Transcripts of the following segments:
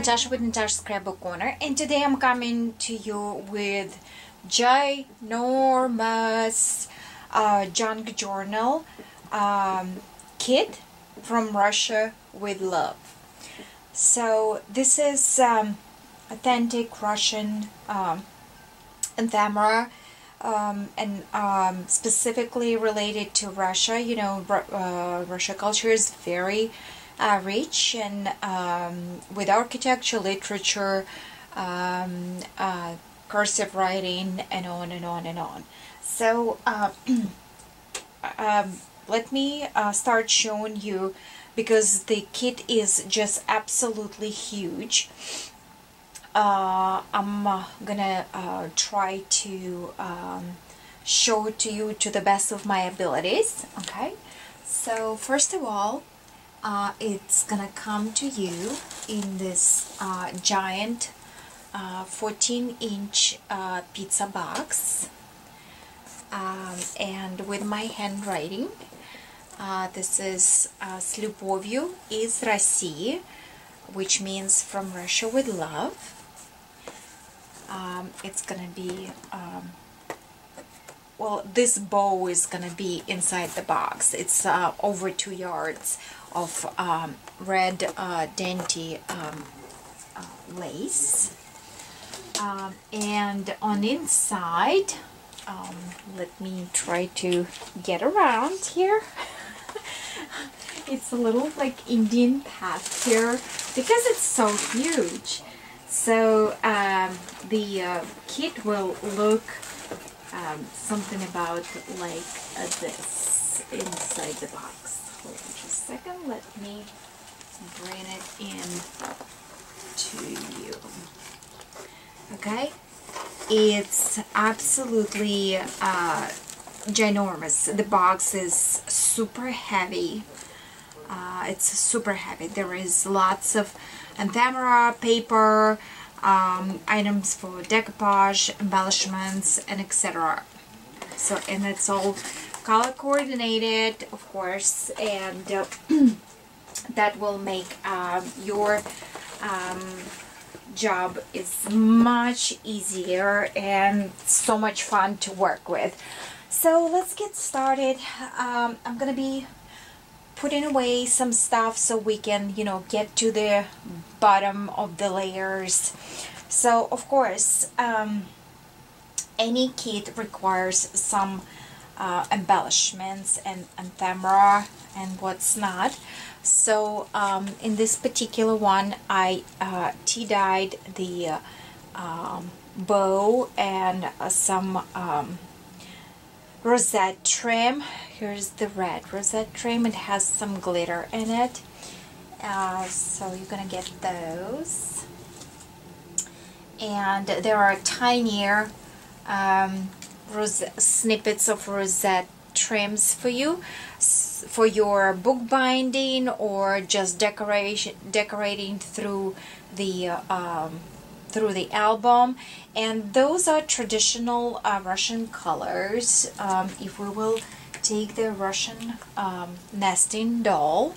Natasha with Natasha's Scrapbook Corner, and today I'm coming to you with ginormous junk journal kit from Russia with love. So this is authentic Russian ephemera, and specifically related to Russia. You know, Russia culture is very rich and with architecture, literature, cursive writing, and on and on and on. So let me start showing you, because the kit is just absolutely huge. I'm gonna try to show it to you to the best of my abilities. Okay, so first of all, it's gonna come to you in this giant 14-inch pizza box, and with my handwriting. This is "С любовью из России," which means "from Russia with love." It's gonna be well, this bow is gonna be inside the box. It's over 2 yards of red dainty lace, and on inside, let me try to get around here. It's a little like Indian path here because it's so huge. So the kit will look something about like this inside the box. Hold on just a second. Let me bring it in to you. Okay, it's absolutely ginormous. The box is super heavy. It's super heavy. There is lots of ephemera, paper, items for decoupage, embellishments, and etc. So, and it's all color coordinated, of course, and that will make your job is much easier and so much fun to work with. So let's get started. I'm gonna be putting away some stuff so we can, you know, get to the bottom of the layers. So of course, any kit requires some embellishments and ephemera and what's not. So in this particular one, I tea-dyed the bow and some rosette trim. Here's the red rosette trim. It has some glitter in it. So you're gonna get those. And there are tinier snippets of rosette trims for you, for your book binding or just decorating through the album. And those are traditional Russian colors. If we will take the Russian nesting doll,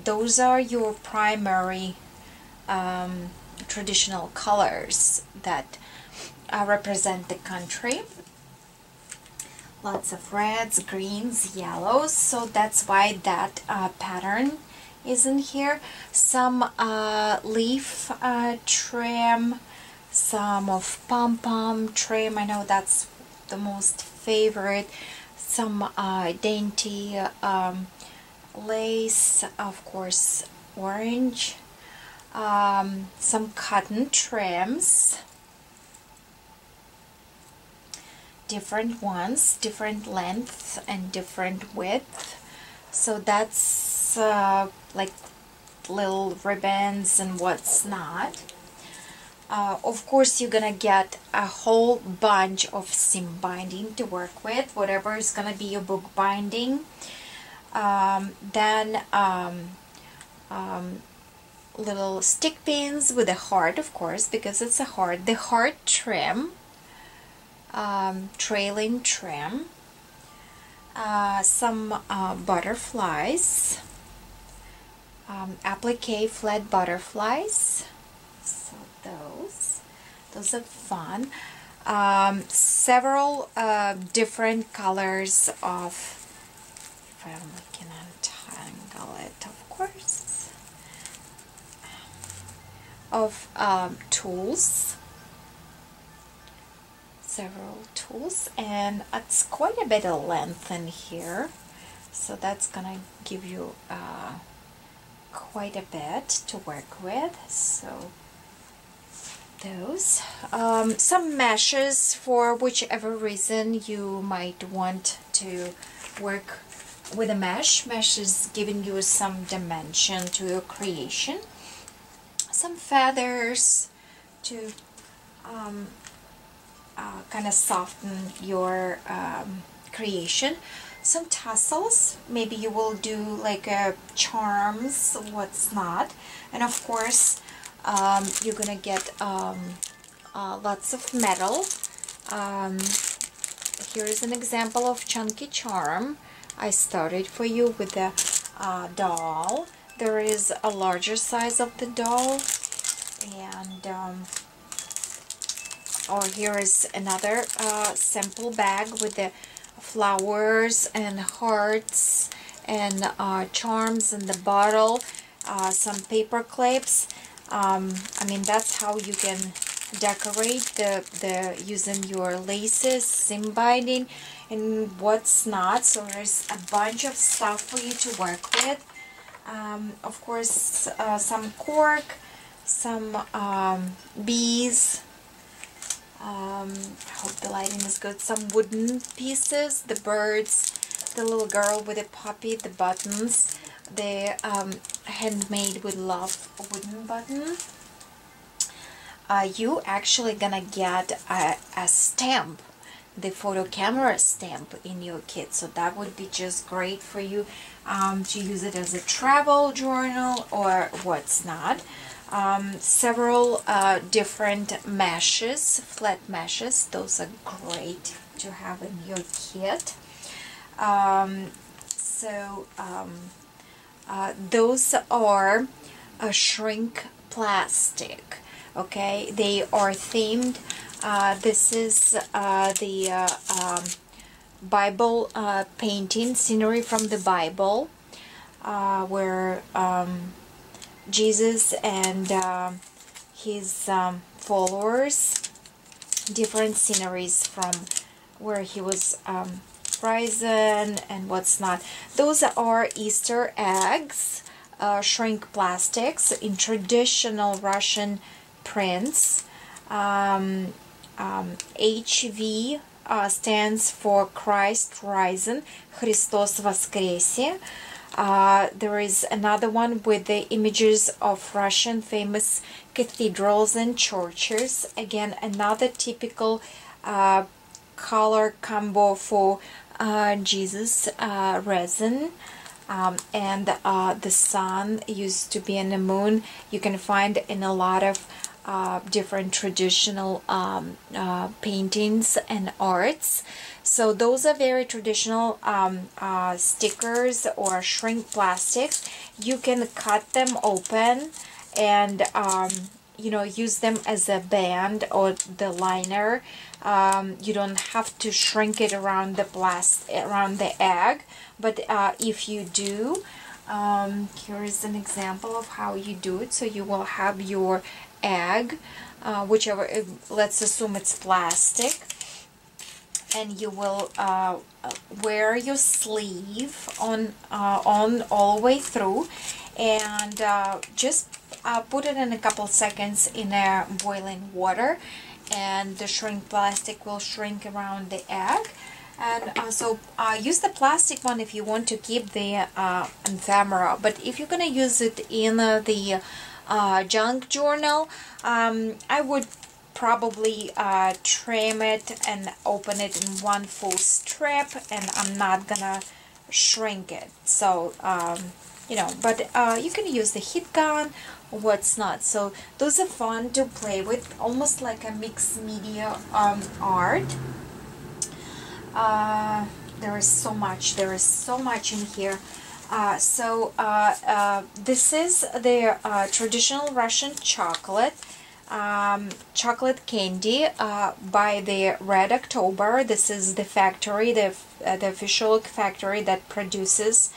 those are your primary traditional colors that represent the country. Lots of reds, greens, yellows, so that's why that pattern is in here. Some leaf trim, some of pom-pom trim. I know that's the most favorite. Some dainty lace, of course, orange. Some cotton trims, different ones, different length and different width. So that's like little ribbons and what's not. Of course, you're gonna get a whole bunch of seam binding to work with, whatever is gonna be your book binding. Then little stick pins with a heart, of course, because it's a heart. The heart trim, trailing trim, some butterflies, applique flat butterflies, So those are fun. Several different colors of, if I only can untangle it, of course, of tools. Several tools, and it's quite a bit of length in here, so that's gonna give you quite a bit to work with. So those some meshes for whichever reason you might want to work with a mesh. Mesh is giving you some dimension to your creation. Some feathers to kind of soften your creation. Some tassels, maybe you will do like charms, what's not. And of course you're gonna get lots of metal. Here is an example of chunky charm I started for you with the doll. There is a larger size of the doll, and or here is another simple bag with the flowers and hearts and charms in the bottle, some paper clips. I mean, that's how you can decorate the using your laces, seam binding, and what's not. So there's a bunch of stuff for you to work with. Of course, some cork, some bees. I hope the lighting is good. Some wooden pieces, the birds, the little girl with the puppy, the buttons, the handmade with love wooden button. You actually gonna get a stamp, the photo camera stamp in your kit, so that would be just great for you to use it as a travel journal or what's not. Several different meshes, flat meshes, those are great to have in your kit. Those are a shrink plastic. Okay, they are themed. This is the Bible painting, scenery from the Bible, where Jesus and his followers, different sceneries from where he was risen and what's not. Those are Easter eggs, shrink plastics in traditional Russian prints. HV stands for Christ risen, Христос воскресе. There is another one with the images of Russian famous cathedrals and churches. Again, another typical color combo for Jesus risen. And the sun used to be in the moon. You can find in a lot of different traditional paintings and arts. So those are very traditional stickers or shrink plastics. You can cut them open and you know, use them as a band or the liner. You don't have to shrink it around the around the egg, but if you do, here is an example of how you do it. So you will have your egg, whichever, let's assume it's plastic, and you will wear your sleeve on all the way through, and just put it in a couple seconds in boiling water, and the shrink plastic will shrink around the egg. And so use the plastic one if you want to keep the ephemera, but if you're gonna use it in the junk journal, I would probably trim it and open it in one full strip, and I'm not gonna shrink it. So you know, but you can use the heat gun or what's not. So those are fun to play with, almost like a mixed media art. There is so much in here. This is the traditional Russian chocolate. Chocolate candy by the Red October. This is the factory, the official factory that produces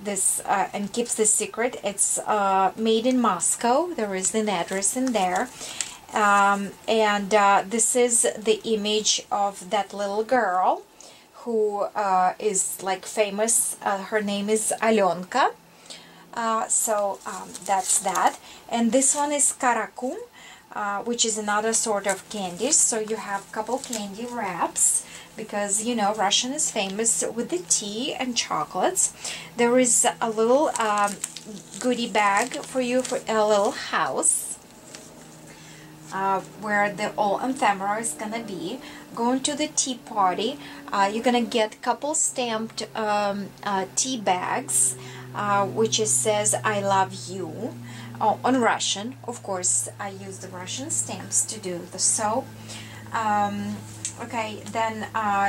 this and keeps the secret. It's made in Moscow. There is an address in there. This is the image of that little girl who is like famous. Her name is Alenka. That's that. And this one is Karakum, which is another sort of candy. So you have a couple candy wraps because, you know, Russian is famous with the tea and chocolates. There is a little goodie bag for you for a little house where the old ephemera is gonna be. Going to the tea party, you're gonna get a couple stamped tea bags, which says "I love you" on Russian. Of course, I use the Russian stamps to do the soap. Okay, then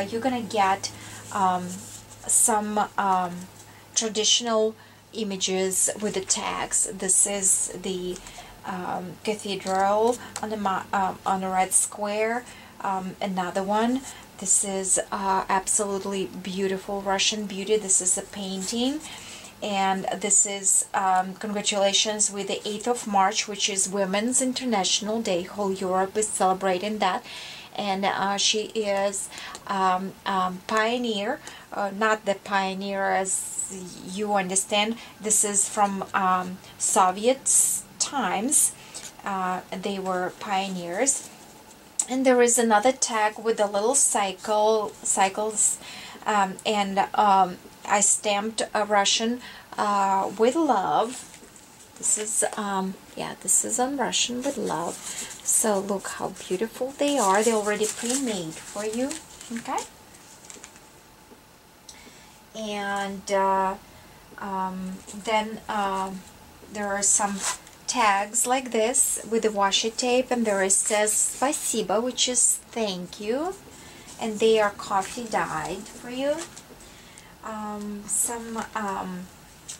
you're gonna get some traditional images with the tags. This is the cathedral on the red square. Another one. This is absolutely beautiful Russian beauty. This is a painting. And this is congratulations with the 8th of March, which is Women's International Day. Whole Europe is celebrating that. And she is pioneer, not the pioneer as you understand. This is from Soviet times. They were pioneers. And there is another tag with a little cycles, I stamped a Russian with love. This is this is on Russian with love. So look how beautiful they are. They're already pre-made for you. Okay. And then there are some tags like this with the washi tape, and there it says "Spasibo," which is thank you, and they are coffee dyed for you.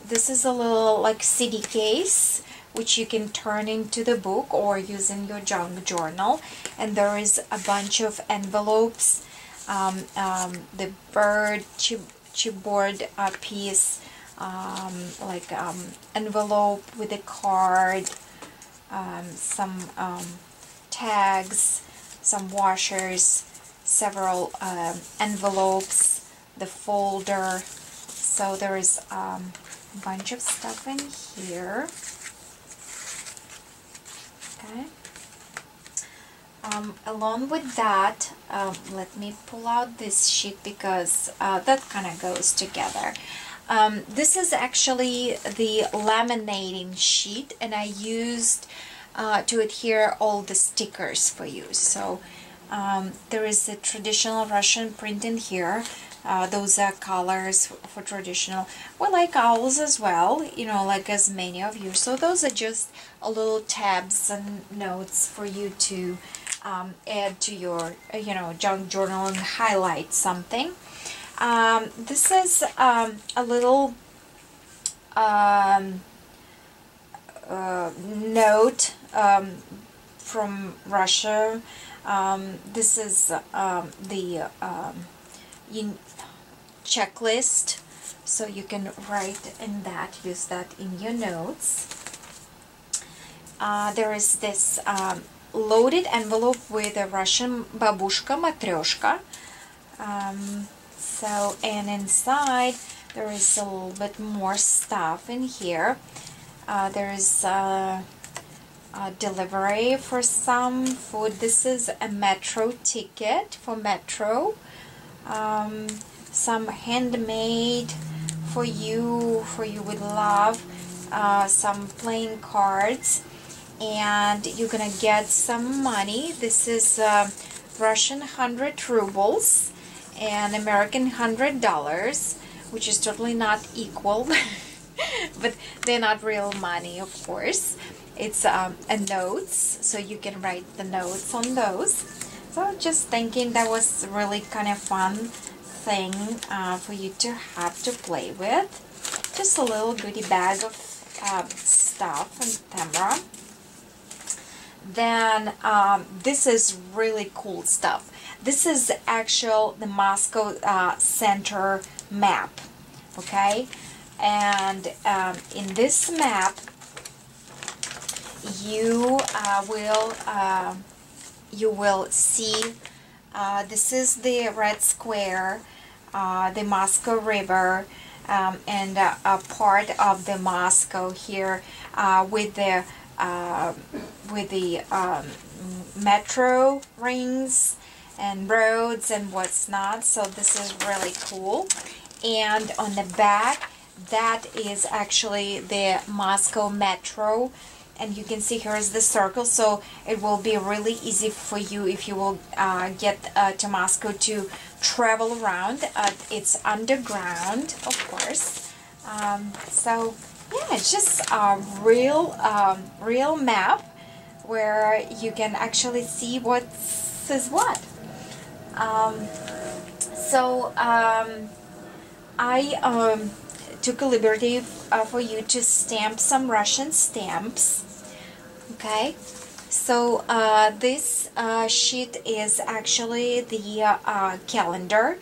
This is a little like CD case which you can turn into the book or use in your junk journal, and there is a bunch of envelopes, the bird chipboard piece, envelope with a card, some tags, some washers, several envelopes, the folder. So there is a bunch of stuff in here. Okay. Along with that, let me pull out this sheet because that kind of goes together. This is actually the laminating sheet, and I used to adhere all the stickers for you. So there is a traditional Russian print in here. Those are colors for traditional. We like owls as well, you know, like as many of you. So those are just a little tabs and notes for you to add to your, you know, junk journal and highlight something. This is a little note from Russia. This is the checklist, so you can write in that, use that in your notes. There is this loaded envelope with a Russian babushka matryoshka. And inside there is a little bit more stuff in here. There is a delivery for some food. This is a metro ticket for metro. Some handmade for you with love. Some playing cards, and you're gonna get some money. This is Russian 100 rubles and American $100, which is totally not equal, but they're not real money, of course. It's a notes, so you can write the notes on those. So just thinking that was really kind of fun thing for you to have to play with. Just a little goodie bag of stuff and camera. Then this is really cool stuff. This is the Moscow Center map, okay? And in this map, you will see this is the Red Square, the Moscow River, and a part of the Moscow here with the metro rings and roads and what's not. So this is really cool. And on the back, that is actually the Moscow Metro, and you can see here is the circle, so it will be really easy for you if you will get to Moscow to travel around. It's underground, of course. So yeah, it's just a real map where you can actually see what is what. I took a liberty for you to stamp some Russian stamps. Okay, so this sheet is actually the calendar.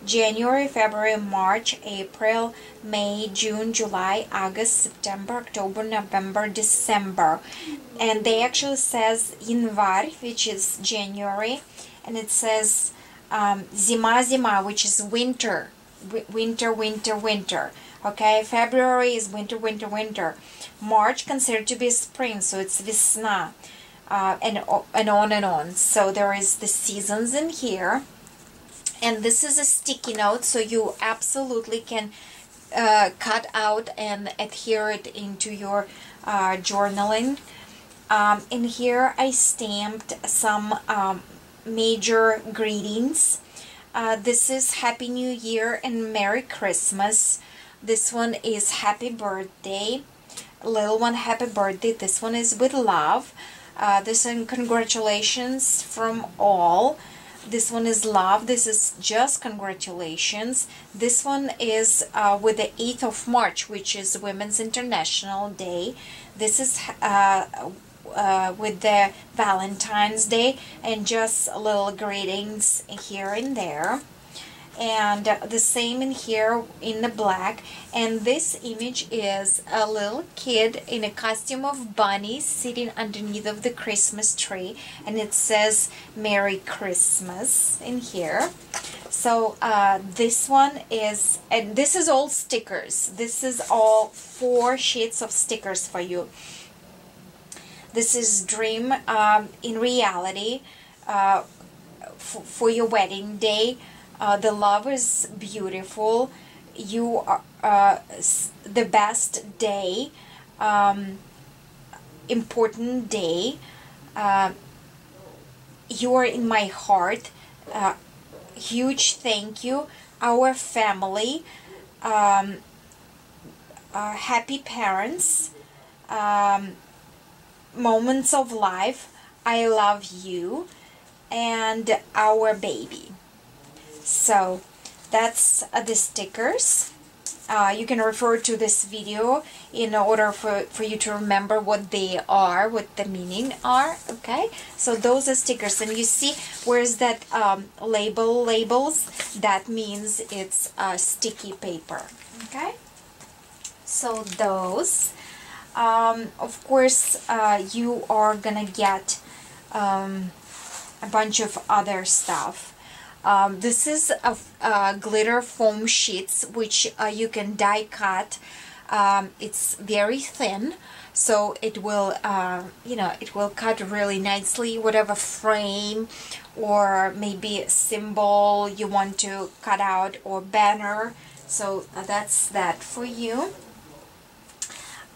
January, February, March, April, May, June, July, August, September, October, November, December. And they actually says Yanvar, which is January, and it says Zima, Zima, which is winter. Winter, winter, winter. Okay, February is winter, winter, winter. March considered to be spring, so it's Vesna, and on and on. So there is the seasons in here. And this is a sticky note, so you absolutely can cut out and adhere it into your journaling. In here I stamped some major greetings. This is Happy New Year and Merry Christmas. This one is Happy Birthday. Little one, Happy Birthday. This one is With Love. This one, Congratulations from All. This one is Love. This is just Congratulations. This one is with the 8th of March, which is Women's International Day. This is with the Valentine's Day, and just little greetings here and there. And the same in here in the black. And this image is a little kid in a costume of bunny sitting underneath of the Christmas tree, and it says Merry Christmas in here. So this one is, and this is all stickers. This is all 4 sheets of stickers for you. This is Dream in Reality for your wedding day. The love is beautiful. You are the best day. Important day. You are in my heart. Huge thank you. Our family. Happy parents. Moments of life. I love you. And our baby. So that's the stickers. You can refer to this video in order for you to remember what they are, what the meaning are. Okay, so those are stickers, and you see where's that labels, that means it's sticky paper. Okay, so those of course you are gonna get a bunch of other stuff. This is a glitter foam sheets, which you can die cut. It's very thin, so it will, it will cut really nicely. Whatever frame or maybe symbol you want to cut out, or banner. So that's that for you.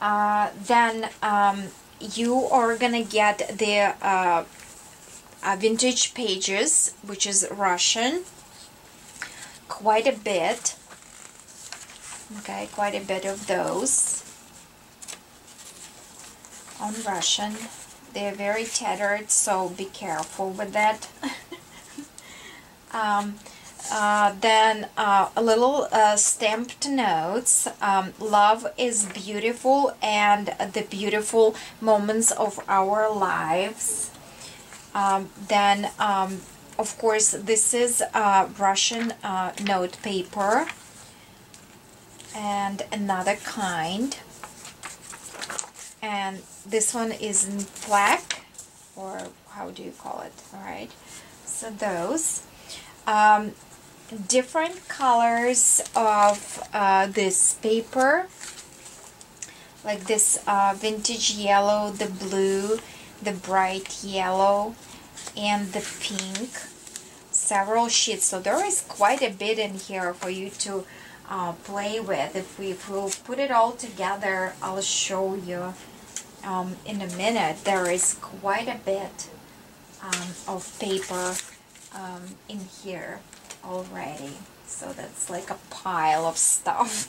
Then you are gonna get the vintage pages, which is Russian, quite a bit. Okay, quite a bit of those on Russian. They're very tattered, so be careful with that. Then a little stamped notes. Love is beautiful and the beautiful moments of our lives. Then of course this is Russian note paper, and another kind, and this one is in black, or how do you call it? All right, so those different colors of this paper, like this vintage yellow, the blue, the bright yellow, and the pink. Several sheets, so there is quite a bit in here for you to play with. If we'll put it all together, I'll show you in a minute. There is quite a bit of paper in here already, so that's like a pile of stuff.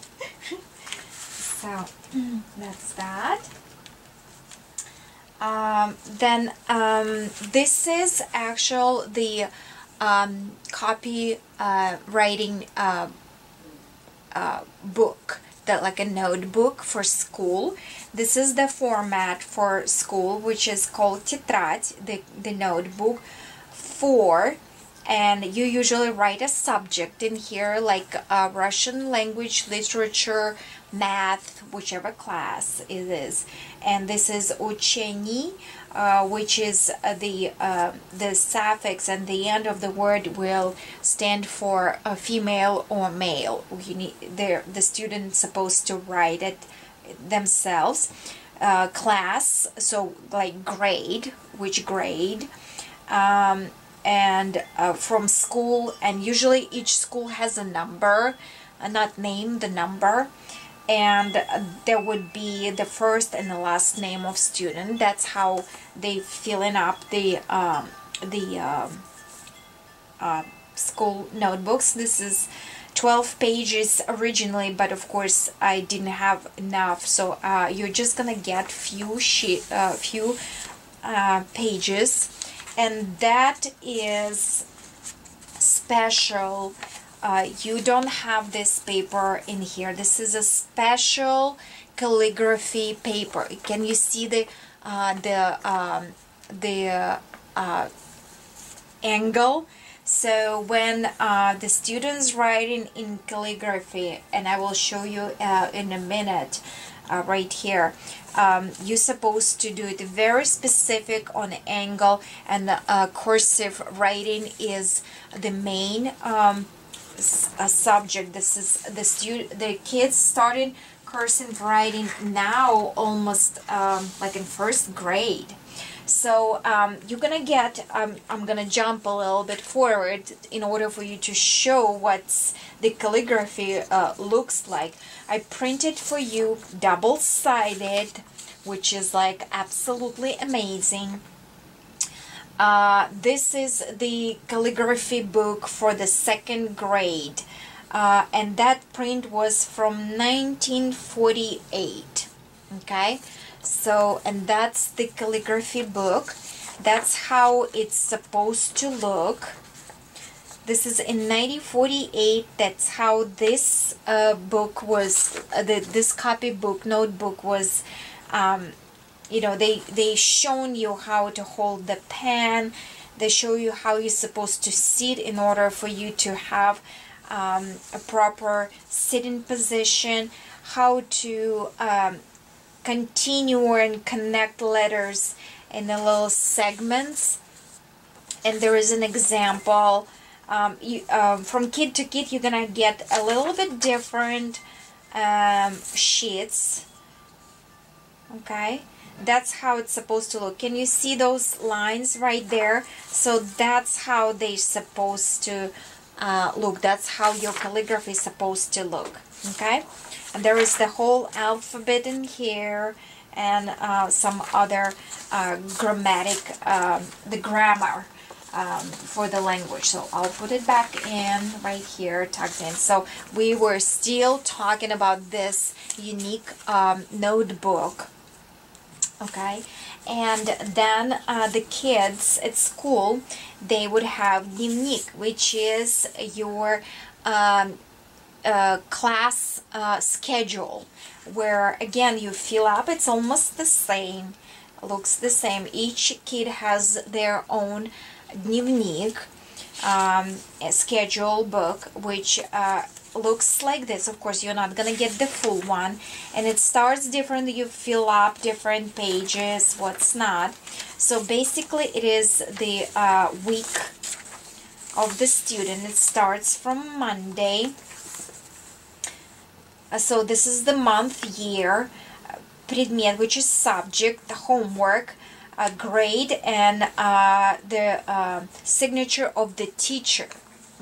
So that's that. Then this is actual the copy writing book, that like a notebook for school. This is the format for school, which is called tетрадь, the notebook for, and you usually write a subject in here, like Russian language, literature, math, whichever class it is. And this is учени, which is the suffix, and the end of the word will stand for a female or male. The student's supposed to write it themselves. Class, so like grade, which grade, and from school, and usually each school has a number, not name, the number, and there would be the first and the last name of student. That's how they filling up the school notebooks. This is 12 pages originally, but of course I didn't have enough, so you're just gonna get few pages, and that is special. You don't have this paper in here. This is a special calligraphy paper. Can you see the angle? So when the students writing in calligraphy, and I will show you in a minute, right here, you're supposed to do it very specific on angle, and cursive writing is the main subject. This is the kids starting cursive writing now, almost like in first grade. So you're gonna get, I'm gonna jump a little bit forward in order for you to show what the calligraphy looks like. I printed for you double-sided, which is like absolutely amazing. This is the calligraphy book for the second grade, and that print was from 1948. Okay, so, and that's the calligraphy book. That's how it's supposed to look. This is in 1948. That's how this book was, this copybook notebook was. You know, they shown you how to hold the pen. They show you how you're supposed to sit in order for you to have a proper sitting position, how to continue and connect letters in the little segments. And there is an example. From kid to kid, you're gonna get a little bit different sheets. Okay, that's how it's supposed to look. Can you see those lines right there? So that's how they're supposed to look. That's how your calligraphy is supposed to look. Okay, and there is the whole alphabet in here, and some other the grammar for the language. So I'll put it back in right here, tucked in. So we were still talking about this unique notebook. Okay, And then the kids at school, they would have dnevnik, which is your class schedule, where again you fill up. It's almost the same, looks the same. Each kid has their own dnevnik, a schedule book, which looks like this. Of course, you're not gonna get the full one, and it starts different. You fill up different pages, what's not. So basically it is the week of the student. It starts from Monday. So this is the month, year, предмет, which is subject, the homework, grade, and the signature of the teacher.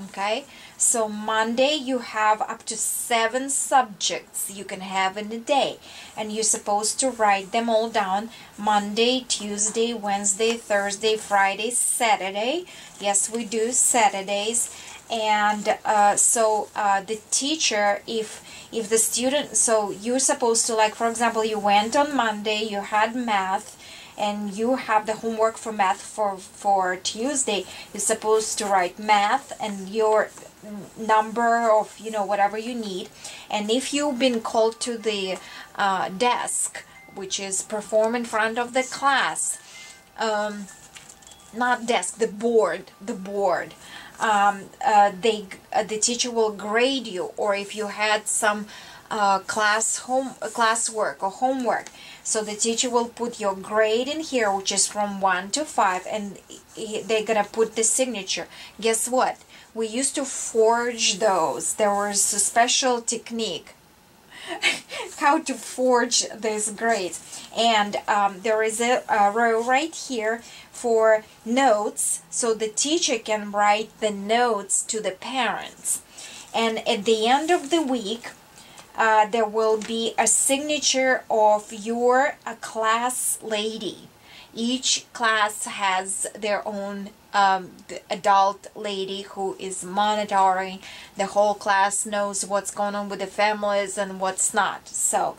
Okay, so Monday you have up to 7 subjects you can have in a day, and you're supposed to write them all down. Monday, Tuesday, Wednesday, Thursday, Friday, Saturday. Yes, we do Saturdays. And the teacher, if the student, so you're supposed to, like, for example, you went on Monday, you had math, and you have the homework for math for Tuesday. You're supposed to write math and your number of, you know, whatever you need. And if you've been called to the desk, which is perform in front of the class, not desk, the board, the teacher will grade you. Or if you had some classwork or homework, so the teacher will put your grade in here, which is from 1 to 5, and they're gonna put the signature. Guess what? We used to forge those. There was a special technique how to forge these grades. And there is a row right here for notes, so the teacher can write the notes to the parents. And at the end of the week, there will be a signature of your class lady. Each class has their own adult lady who is monitoring. The whole class knows what's going on with the families and what's not. So,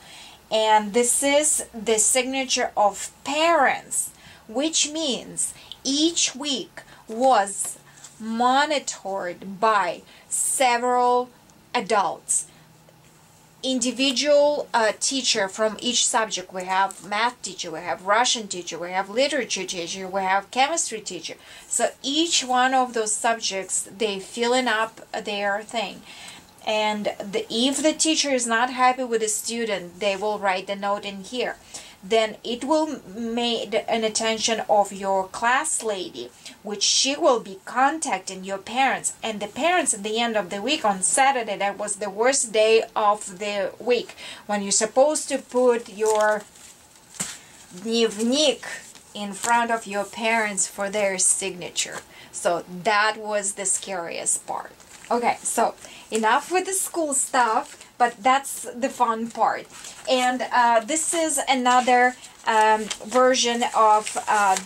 and this is the signature of parents, which means each week was monitored by several adults. Individual teacher from each subject. We have math teacher, we have Russian teacher, we have literature teacher, we have chemistry teacher. So each one of those subjects, they filling up their thing. And if the teacher is not happy with the student, they will write the note in here. Then it will made an attention of your class lady, which she will be contacting your parents. And the parents at the end of the week, on Saturday, that was the worst day of the week, when you're supposed to put your dnevnik in front of your parents for their signature. So that was the scariest part. Okay, so enough with the school stuff, but that's the fun part. And this is another version of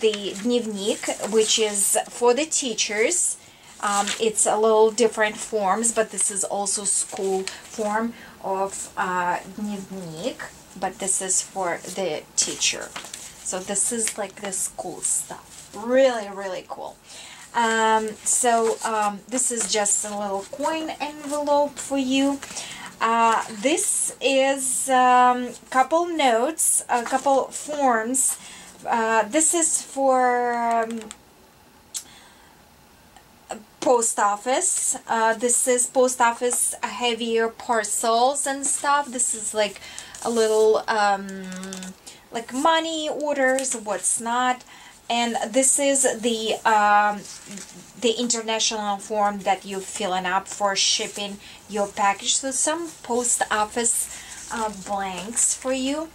the dnevnik, which is for the teachers. It's a little different forms, but this is also school form of dnevnik, but this is for the teacher. So this is like the school stuff. Really, really cool. This is just a little coin envelope for you. This is couple notes, a couple forms. This is for post office. This is post office heavier parcels and stuff. This is like a little like money orders, what's not. And this is the international form that you're filling up for shipping your package. So some post office blanks for you.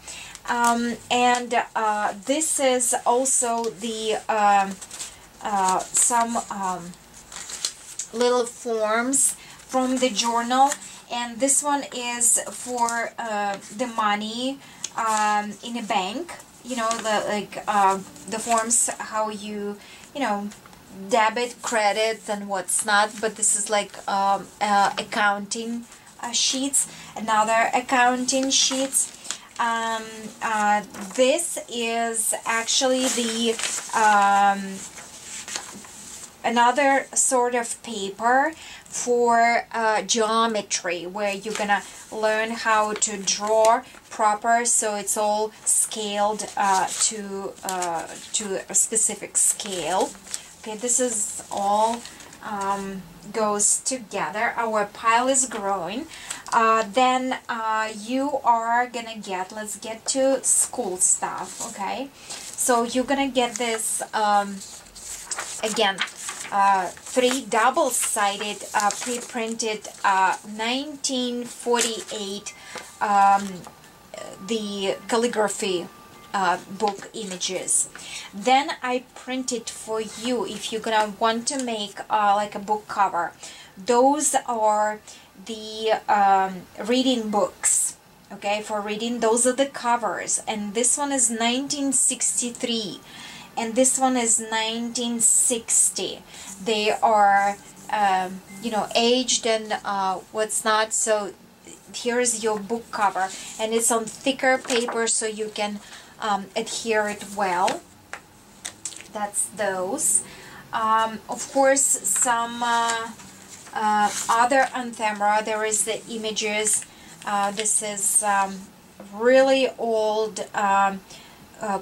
This is also the some little forms from the journal. And this one is for the money in a bank. You know, the forms, how you know, debit, credit, and what's not. But this is like accounting sheets, another accounting sheets. this is actually the another sort of paper for geometry, where you're gonna learn how to draw proper, so it's all scaled to a specific scale. Okay, this is all goes together. Our pile is growing. Then you are gonna get, let's get to school stuff. Okay, so you're gonna get this again, 3 double-sided pre-printed 1948 the calligraphy book images. Then I printed for you, if you're gonna want to make like a book cover. Those are the reading books, okay, for reading. Those are the covers, and this one is 1963 and this one is 1960. They are you know, aged and what's not. So here's your book cover, and it's on thicker paper so you can adhere it well. That's those. Of course, some other ephemera. There is the images. This is really old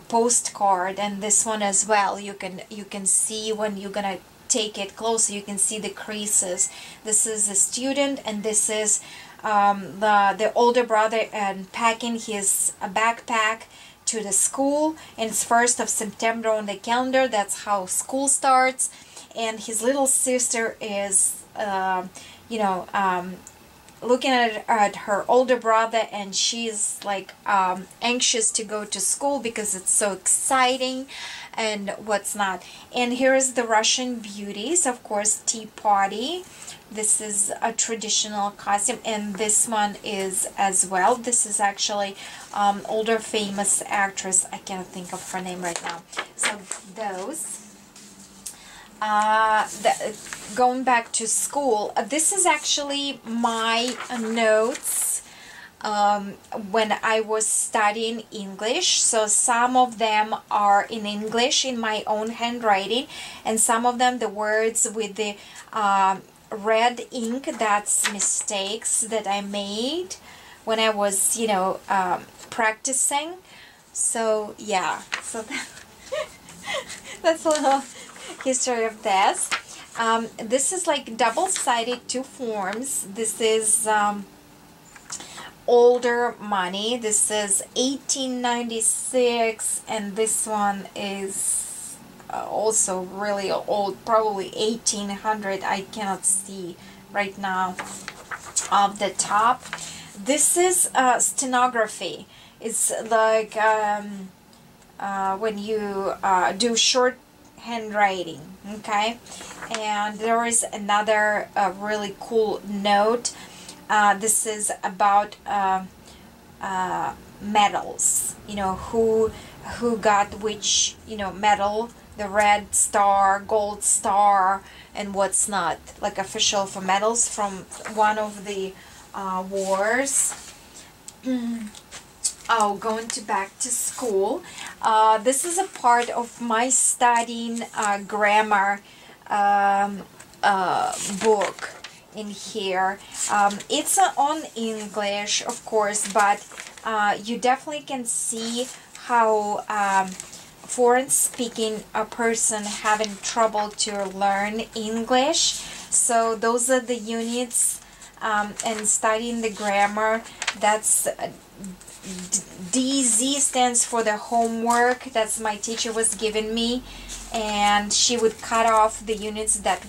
postcard, and this one as well. You can see when you're gonna take it closer, you can see the creases. This is a student, and this is the older brother and packing his backpack to the school, and it's 1st of September on the calendar. That's how school starts. And his little sister is you know, looking at her older brother, and she's like anxious to go to school because it's so exciting and what's not. And here is the Russian beauties, of course, tea party. This is a traditional costume, and this one is as well. This is actually older famous actress. I can't think of her name right now. So those. Going back to school, this is actually my notes when I was studying English. So some of them are in English in my own handwriting, and some of them the words with the red ink, that's mistakes that I made when I was, you know, practicing. So yeah, so that's a little history of this. This is like double-sided, 2 forms. This is older money. This is 1896, and this one is also really old, probably 1800. I cannot see right now off the top. This is stenography. It's like when you do short handwriting, okay. And there is another really cool note. This is about medals, you know, who got which, you know, medal, the red star, gold star, and what's not, like official for medals from one of the wars. Oh, going back to school. This is a part of my studying grammar book in here. It's on English, of course, but you definitely can see how foreign speaking a person having trouble to learn English. So those are the units, and studying the grammar. That's DZ stands for the homework. That's my teacher was giving me, and she would cut off the units that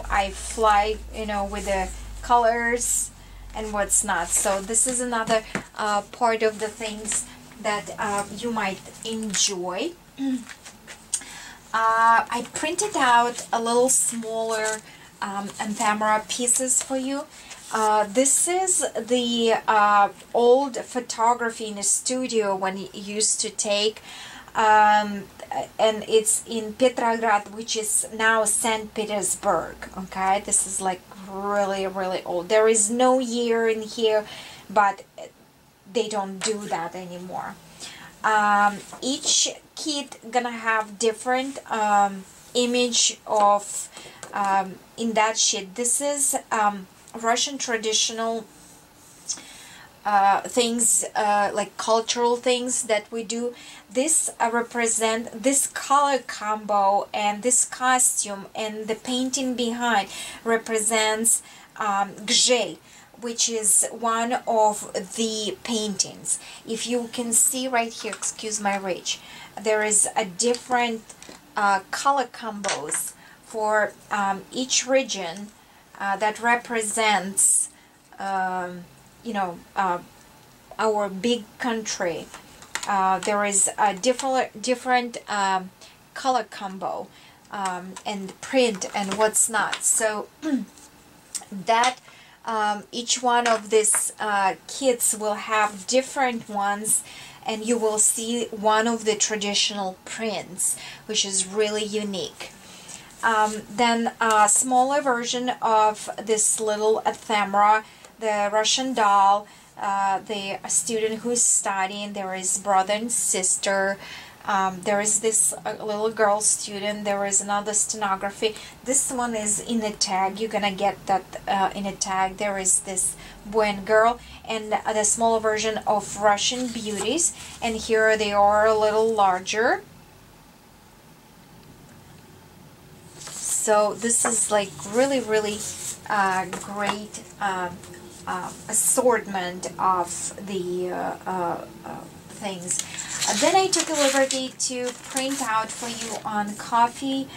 I fly, you know, with the colors and what's not. So this is another part of the things that you might enjoy. I printed out a little smaller ephemera pieces for you. This is the old photography in a studio when you used to take, and it's in Petrograd, which is now St. Petersburg. Okay, this is like really old. There is no year in here, but they don't do that anymore. Each kit gonna have different image of in that sheet. This is Russian traditional things, like cultural things that we do. This represent this color combo, and this costume and the painting behind represents Gzhel, which is one of the paintings. If you can see right here, excuse my rage, there is a different color combos for each region that represents you know, our big country. There is a different color combo and print and what's not. So that each one of these kits will have different ones, and you will see one of the traditional prints, which is really unique. Then a smaller version of this little ephemera, the Russian doll, the student who's studying, there is brother and sister, there is this little girl student, there is another stenography. This one is in a tag, you're gonna get that in a tag. There is this boy and girl, and the smaller version of Russian beauties, and here they are a little larger. So this is like really great assortment of the things. Then I took a liberty to print out for you on coffee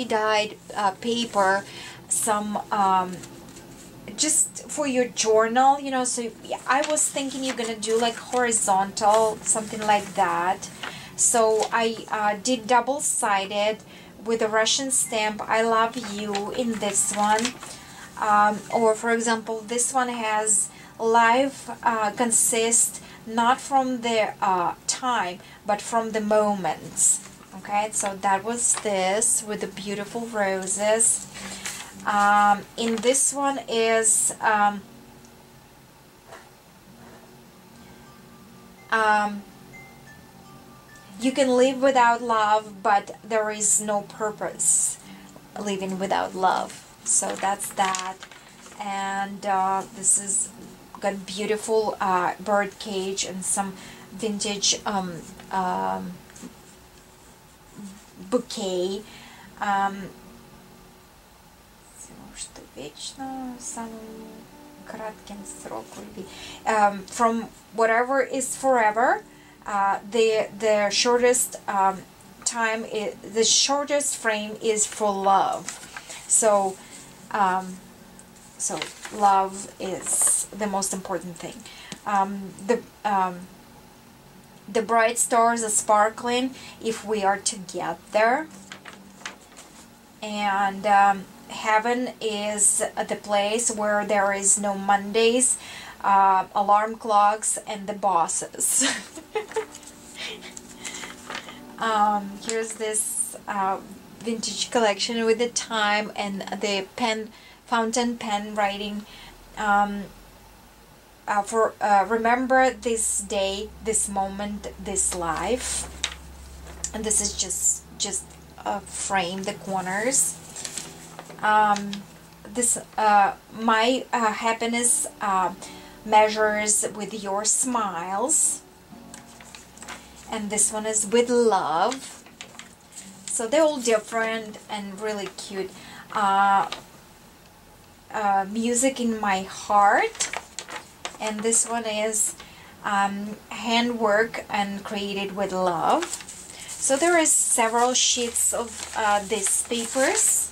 dyed paper some just for your journal, you know. So I was thinking you're gonna do like horizontal, something like that. So I did double-sided with a Russian stamp, I love you, in this one. Or for example, this one has life consists not from the time, but from the moments. Okay, so that was this with the beautiful roses. In this one is you can live without love, but there is no purpose living without love. So that's that. And this is got beautiful bird cage and some vintage bouquet. From Whatever is Forever. The shortest time is, the shortest frame is for love. So so love is the most important thing. The bright stars are sparkling if we are together. And heaven is the place where there is no Mondays, alarm clocks, and the bosses. Here's this vintage collection with the time and the pen, fountain pen writing. For remember this day, this moment, this life. And this is just frame the corners. This my happiness measures with your smiles, and this one is with love. So they're all different and really cute. Music in my heart, and this one is handwork and created with love. So there is several sheets of these papers.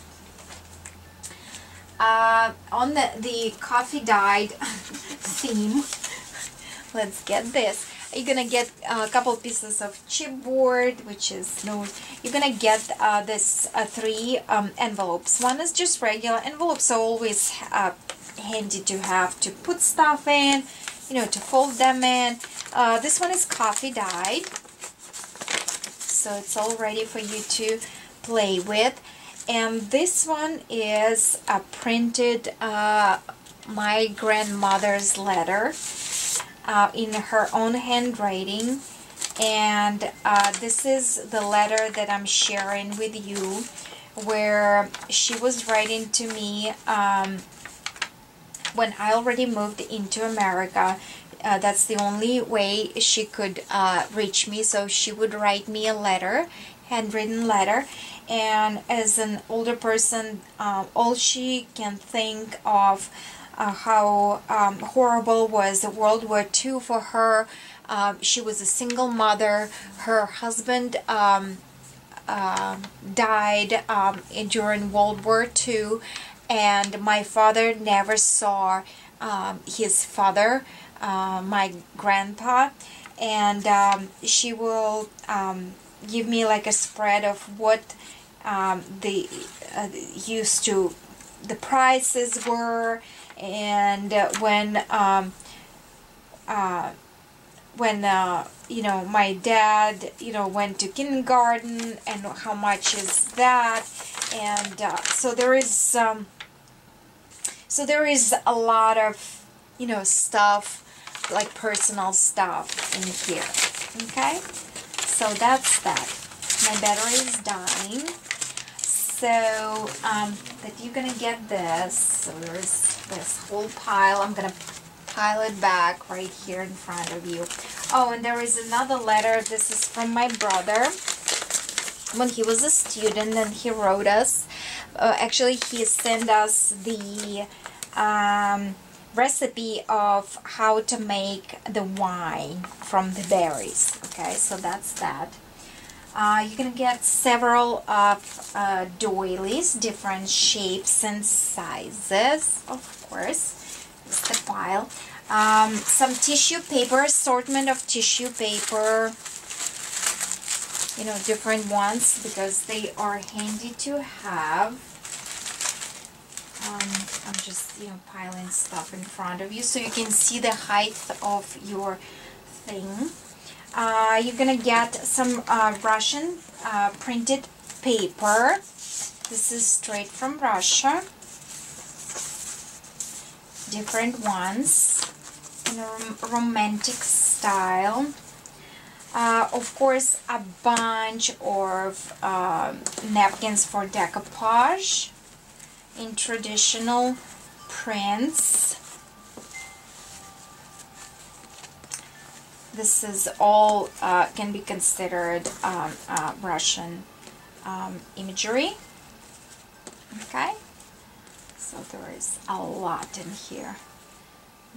On the coffee dyed theme, let's get this. You're gonna get a couple pieces of chipboard, which is no. You're gonna get this 3 envelopes. One is just regular envelopes, are always handy to have to put stuff in, you know, to fold them in. This one is coffee dyed, so it's all ready for you to play with. And this one is a printed my grandmother's letter. in her own handwriting. And this is the letter that I'm sharing with you, where she was writing to me when I already moved into America. That's the only way she could reach me. So she would write me a letter, handwritten letter. And as an older person, all she can think of how horrible was World War II for her. She was a single mother. Her husband died during World War II, and my father never saw his father, my grandpa. And she will give me like a spread of what the prices were, and you know, my dad, you know, went to kindergarten, and how much is that. And so there is a lot of, you know, stuff, like personal stuff in here. Okay, so that's that. My battery is dying, so but you're gonna get this. So there's this whole pile. I'm gonna pile it back right here in front of you. Oh, and there is another letter. This is from my brother when he was a student, and he wrote us. Actually, he sent us the recipe of how to make the wine from the berries. Okay, so that's that. You're gonna get several of doilies, different shapes and sizes, of course. It's the pile. Some tissue paper, assortment of tissue paper, you know, different ones, because they are handy to have. I'm just, you know, piling stuff in front of you so you can see the height of your thing. You're gonna get some Russian printed paper. This is straight from Russia. Different ones in a romantic style. Of course, a bunch of napkins for decoupage in traditional prints. This is all can be considered Russian imagery. Okay, so there is a lot in here.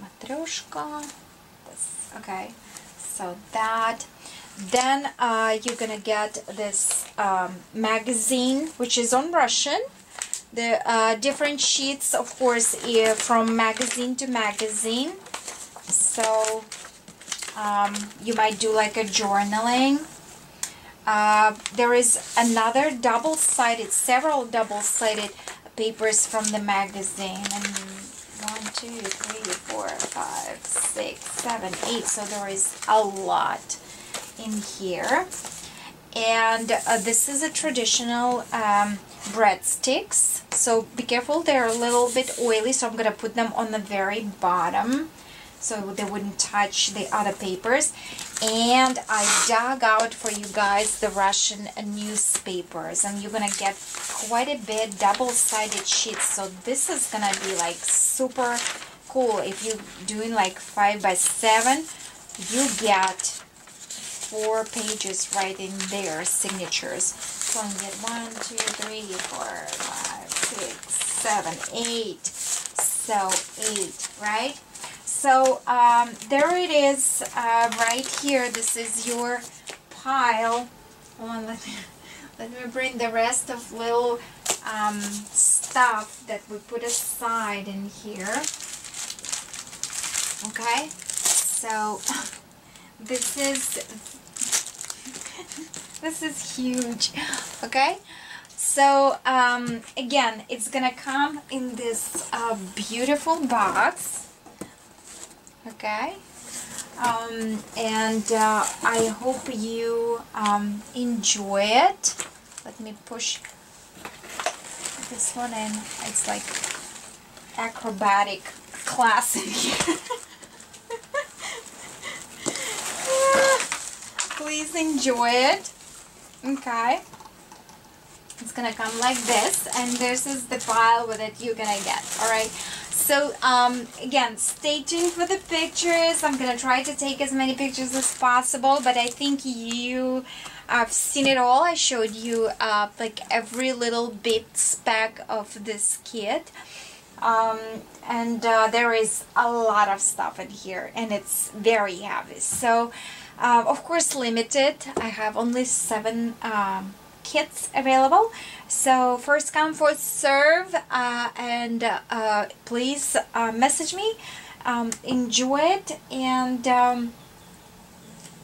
Matryoshka. This, okay, so that. Then you're gonna get this magazine, which is on Russian. The different sheets, of course, from magazine to magazine. So you might do like a journaling. There is another double-sided, several double-sided papers from the magazine. And 1, 2, 3, 4, 5, 6, 7, 8. So there is a lot in here. And this is a traditional breadsticks. So be careful, they're a little bit oily, so I'm going to put them on the very bottom so they wouldn't touch the other papers. And I dug out for you guys the Russian newspapers, and you're gonna get quite a bit double-sided sheets. So this is gonna be like super cool. If you're doing like 5 by 7, you get 4 pages right in there, signatures. So you get 1, 2, 3, 4, 5, 6, 7, 8. So 8, right? So there it is, right here. This is your pile. Hold on, let me bring the rest of little stuff that we put aside in here. Okay, so this is huge. Okay, so again, it's gonna come in this beautiful box. Okay, and I hope you enjoy it. Let me push this one in. It's like acrobatic class in here. please enjoy it. Okay. It's gonna come like this, and this is the file with it you're gonna get. Alright, so again, stay tuned for the pictures. I'm gonna try to take as many pictures as possible, but I think I've seen it all. I showed you like every little bit speck of this kit, and there is a lot of stuff in here, and it's very heavy. So of course limited. I have only 7 kits available, so first come first serve, and please message me, enjoy it, and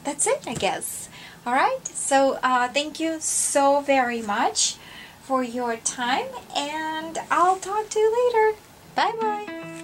that's it, I guess. Alright, so thank you so very much for your time, and I'll talk to you later. Bye bye.